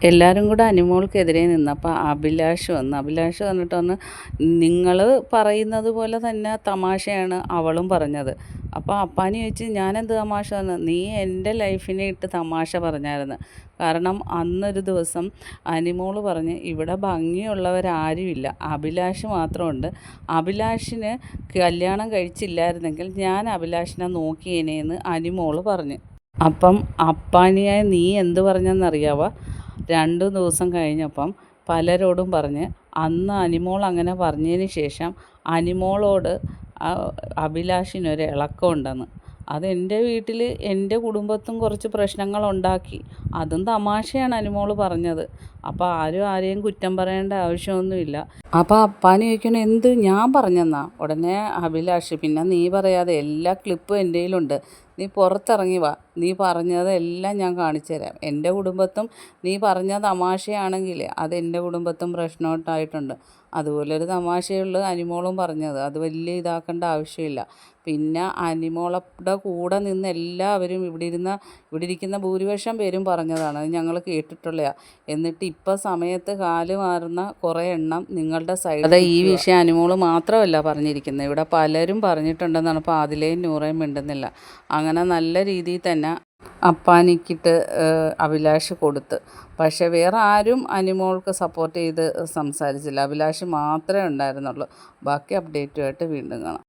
എല്ലാവരും കൂടെ അനുമോൾക്കെതിരെ നിന്നപ്പോൾ അഭിലാഷ് വന്നിട്ട് വന്ന് നിങ്ങൾ പറയുന്നത് പോലെ തന്നെ തമാശയാണ് അവളും പറഞ്ഞത്. അപ്പോൾ അപ്പാനി ചോദിച്ച് ഞാനെന്ത് തമാശ പറഞ്ഞു? നീ എൻ്റെ ലൈഫിനെ ഇട്ട് തമാശ പറഞ്ഞായിരുന്നു. കാരണം അന്നൊരു ദിവസം അനിമോൾ പറഞ്ഞ് ഇവിടെ ഭംഗിയുള്ളവരാരുമില്ല, അഭിലാഷ് മാത്രമുണ്ട്. അഭിലാഷിന് കല്യാണം കഴിച്ചില്ലായിരുന്നെങ്കിൽ ഞാൻ അഭിലാഷിനെ നോക്കിയേനേന്ന് അനിമോൾ പറഞ്ഞു. അപ്പം അപ്പാനിയായ നീ എന്ത് പറഞ്ഞെന്നറിയാവോ? 2 ദിവസം കഴിഞ്ഞപ്പം പലരോടും പറഞ്ഞ് അന്ന് അനിമോൾ അങ്ങനെ പറഞ്ഞതിന് ശേഷം അനിമോളോട് അഭിലാഷിനൊരു ഇളക്കമുണ്ടെന്ന്. അതെൻ്റെ വീട്ടിൽ എൻ്റെ കുടുംബത്തും കുറച്ച് പ്രശ്നങ്ങളുണ്ടാക്കി. അതും തമാശയാണ് അനിമോൾ പറഞ്ഞത്. അപ്പോൾ ആരും ആരെയും കുറ്റം പറയേണ്ട ആവശ്യമൊന്നുമില്ല. അപ്പോൾ അപ്പാനി ചോദിക്കണം എന്ത് ഞാൻ പറഞ്ഞെന്നാ? ഉടനെ അഭിലാഷ് പിന്നെ നീ പറയാതെ എല്ലാ ക്ലിപ്പും എൻ്റെ കയ്യിലുണ്ട്, നീ പുറത്തിറങ്ങി വാ, നീ പറഞ്ഞതെല്ലാം ഞാൻ കാണിച്ചു തരാം. എൻ്റെ കുടുംബത്തും നീ പറഞ്ഞ തമാശയാണെങ്കിൽ അത് എൻ്റെ കുടുംബത്തും പ്രശ്നമായിട്ടുണ്ട്. അതുപോലൊരു തമാശയുള്ളൂ അനിമോളും പറഞ്ഞത്, അത് വലിയ ഇതാക്കേണ്ട ആവശ്യമില്ല. പിന്നെ അനിമോളുടെ കൂടെ നിന്ന് എല്ലാവരും ഇവിടെ ഇരിക്കുന്ന ഭൂരിപക്ഷം പേരും പറഞ്ഞതാണ്, അത് ഞങ്ങൾ കേട്ടിട്ടുള്ളതാണ്. എന്നിട്ട് ഇപ്പം സമയത്ത് കാല് മാറുന്ന കുറേ എണ്ണം നിങ്ങളുടെ സൈഡ്. അതെ, ഈ വിഷയം അനിമോൾ മാത്രമല്ല പറഞ്ഞിരിക്കുന്നത്, ഇവിടെ പലരും പറഞ്ഞിട്ടുണ്ടെന്നാണ്. അപ്പോൾ അതിലേയും നൂറേയും മിണ്ടുന്നില്ല. അങ്ങനെ നല്ല രീതിയിൽ തന്നെ അപ്പാനിക്കിട്ട് അഭിലാഷ് കൊടുത്ത്. പക്ഷേ വേറെ ആരും അനിമോൾക്ക് സപ്പോർട്ട് ചെയ്ത് സംസാരിച്ചില്ല, അഭിലാഷ് മാത്രമേ ഉണ്ടായിരുന്നുള്ളൂ. ബാക്കി അപ്ഡേറ്റുമായിട്ട് വീണ്ടും കാണാം.